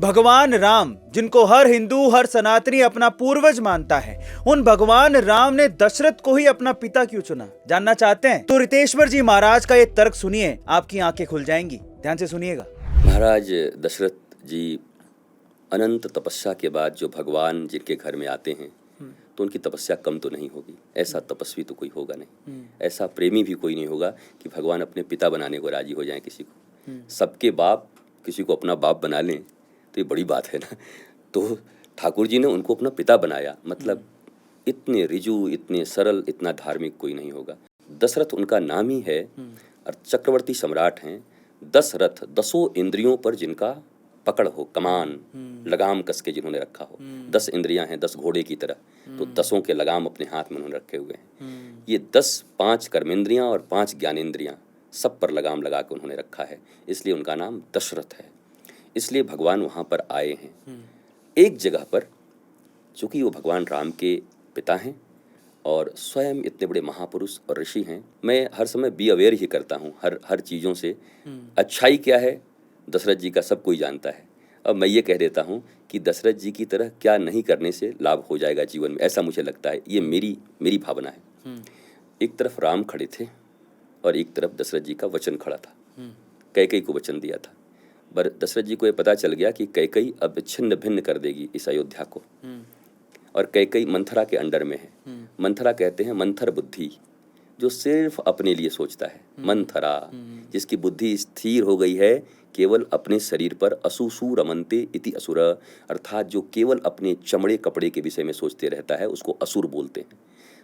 भगवान राम, जिनको हर हिंदू हर सनातनी अपना पूर्वज मानता है, उन भगवान राम ने दशरथ को ही अपना पिता क्यों चुना? जानना चाहते हैं तो रितेश्वर जी महाराज का ये तर्क सुनिए, आपकी आंखें खुल जाएंगी। ध्यान से सुनिएगा। महाराज दशरथ जी अनंत तपस्या के बाद जो भगवान जिनके घर में आते हैं तो उनकी तपस्या कम तो नहीं होगी। ऐसा तपस्वी तो कोई होगा नहीं, ऐसा प्रेमी भी कोई नहीं होगा कि भगवान अपने पिता बनाने को राजी हो जाएं किसी को। सबके बाप किसी को अपना बाप बना लें तो ये बड़ी बात है ना। तो ठाकुर जी ने उनको अपना पिता बनाया, मतलब इतने रिजु, इतने सरल, इतना धार्मिक कोई नहीं होगा। दशरथ उनका नाम ही है और चक्रवर्ती सम्राट हैं। 10 रथ, 10 इंद्रियों पर जिनका पकड़ हो, कमान लगाम कस के जिन्होंने रखा हो। 10 इंद्रियां हैं, 10 घोड़े की तरह, तो 10 के लगाम अपने हाथ में उन्होंने रखे हुए हैं। ये 5 कर्मेंद्रियां और 5 ज्ञानेंद्रियां, सब पर लगाम लगा के उन्होंने रखा है, इसलिए उनका नाम दशरथ है। इसलिए भगवान वहाँ पर आए हैं एक जगह पर, चूँकि वो भगवान राम के पिता हैं और स्वयं इतने बड़े महापुरुष और ऋषि हैं। मैं हर समय बी अवेयर ही करता हूँ हर चीज़ों से। अच्छाई क्या है दशरथ जी का सब कोई जानता है। अब मैं ये कह देता हूँ कि दशरथ जी की तरह क्या नहीं करने से लाभ हो जाएगा जीवन में, ऐसा मुझे लगता है। ये मेरी भावना है। एक तरफ राम खड़े थे और एक तरफ दशरथ जी का वचन खड़ा था। कैकेयी को वचन दिया था, पर दशरथ जी को ये पता चल गया कि कैकेयी अब छिन्न भिन्न कर देगी इस अयोध्या को। और कैकेयी मंथरा के अंडर में है। मंथरा कहते हैं मंथर बुद्धि, जो सिर्फ अपने लिए सोचता है। मंथरा, जिसकी बुद्धि स्थिर हो गई है केवल अपने शरीर पर। असुसु रमन्ते इति असुर, अर्थात जो केवल अपने चमड़े कपड़े के विषय में सोचते रहता है उसको असुर बोलते हैं।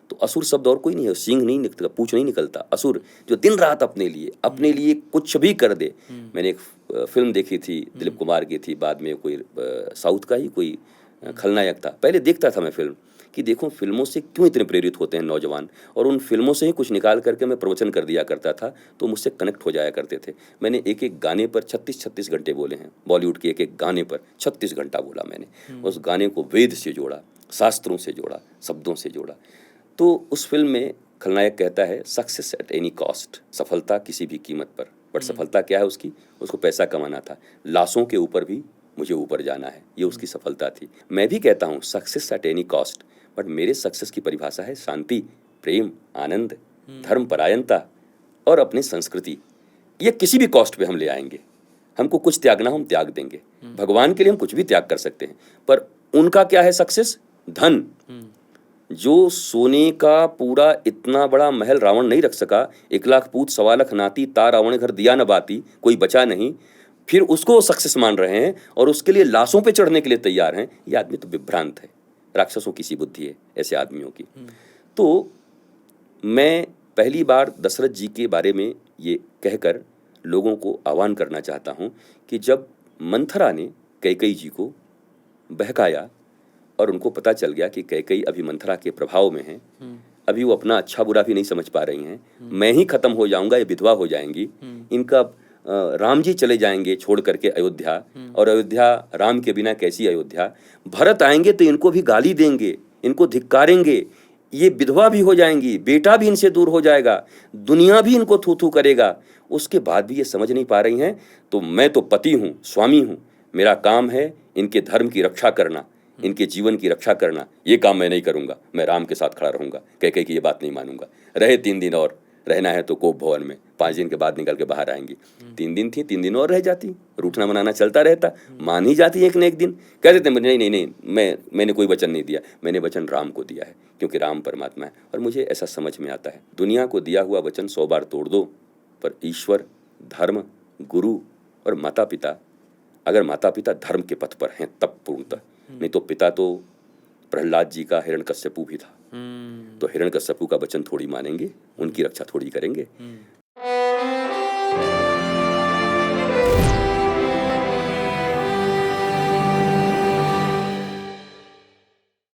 तो असुर शब्द और कोई नहीं है, सींग नहीं निकलता, पूछ नहीं निकलता। असुर जो दिन रात अपने लिए कुछ भी कर दे। मैंने एक फिल्म देखी थी, दिलीप कुमार की थी, बाद में कोई साउथ का ही कोई खलनायक था। पहले देखता था मैं फिल्म कि देखो फिल्मों से क्यों इतने प्रेरित होते हैं नौजवान, और उन फिल्मों से ही कुछ निकाल करके मैं प्रवचन कर दिया करता था, तो मुझसे कनेक्ट हो जाया करते थे। मैंने एक गाने पर 36 घंटे बोले हैं। बॉलीवुड के एक गाने पर 36 घंटा बोला मैंने। उस गाने को वेद से जोड़ा, शास्त्रों से जोड़ा, शब्दों से जोड़ा। तो उस फिल्म में खलनायक कहता है सक्सेस एट एनी कॉस्ट, सफलता किसी भी कीमत पर। बट सफलता क्या है उसकी? उसको पैसा कमाना था। लाशों के ऊपर भी मुझे ऊपर जाना है, ये उसकी सफलता थी। मैं भी कहता हूँ success at any cost, but मेरे सक्सेस की परिभाषा है शांति, प्रेम, आनंद, धर्म परायणता और अपनी संस्कृति। ये किसी भी कॉस्ट पे हम ले आएंगे। हमको कुछ त्यागना, हम त्याग देंगे। भगवान के लिए हम कुछ भी त्याग कर सकते हैं, पर उनका क्या है सक्सेस? धन। जो सोने का पूरा इतना बड़ा महल रावण नहीं रख सका, 1 लाख पूत 1.25 लाख नाती, ता रावण घर दिया न बाती, कोई बचा नहीं, फिर उसको सक्सेस मान रहे हैं और उसके लिए लाशों पे चढ़ने के लिए तैयार हैं। ये आदमी तो विभ्रांत है। राक्षसों की सी बुद्धि है ऐसे आदमियों की। तो मैं पहली बार दशरथ जी के बारे में ये कहकर लोगों को आह्वान करना चाहता हूँ कि जब मंथरा ने कैकेयी जी को बहकाया और उनको पता चल गया कि कैकेयी अभी मंथरा के प्रभाव में है, अभी वो अपना अच्छा बुरा भी नहीं समझ पा रही हैं। मैं ही खत्म हो जाऊंगा, ये विधवा हो जाएंगी, इनका राम जी चले जाएंगे छोड़ करके अयोध्या, और अयोध्या राम के बिना कैसी अयोध्या। भरत आएंगे तो इनको भी गाली देंगे, इनको धिक्कारेंगे, ये विधवा भी हो जाएंगी, बेटा भी इनसे दूर हो जाएगा, दुनिया भी इनको थू थू करेगा। उसके बाद भी ये समझ नहीं पा रही हैं। तो मैं तो पति हूँ, स्वामी हूँ, मेरा काम है इनके धर्म की रक्षा करना, इनके जीवन की रक्षा करना। ये काम मैं नहीं करूंगा, मैं राम के साथ खड़ा रहूंगा। कह कि ये बात नहीं मानूंगा। रहे 3 दिन और, रहना है तो कोप भवन में, 5 दिन के बाद निकल के बाहर आएंगी। 3 दिन थी, 3 दिन और रह जाती, रूठना मनाना चलता रहता। मान ही जाती एक न एक दिन। कह देते नहीं, मैंने कोई वचन नहीं दिया, मैंने वचन राम को दिया है, क्योंकि राम परमात्मा है। और मुझे ऐसा समझ में आता है, दुनिया को दिया हुआ वचन 100 बार तोड़ दो, पर ईश्वर, धर्म, गुरु और माता पिता, अगर माता पिता धर्म के पथ पर हैं तब पूर्णतः, नहीं तो पिता तो प्रहलाद जी का हिरण्यकश्यपु भी था। तो हिरण्यकश्यपु का वचन थोड़ी मानेंगे, उनकी रक्षा थोड़ी करेंगे।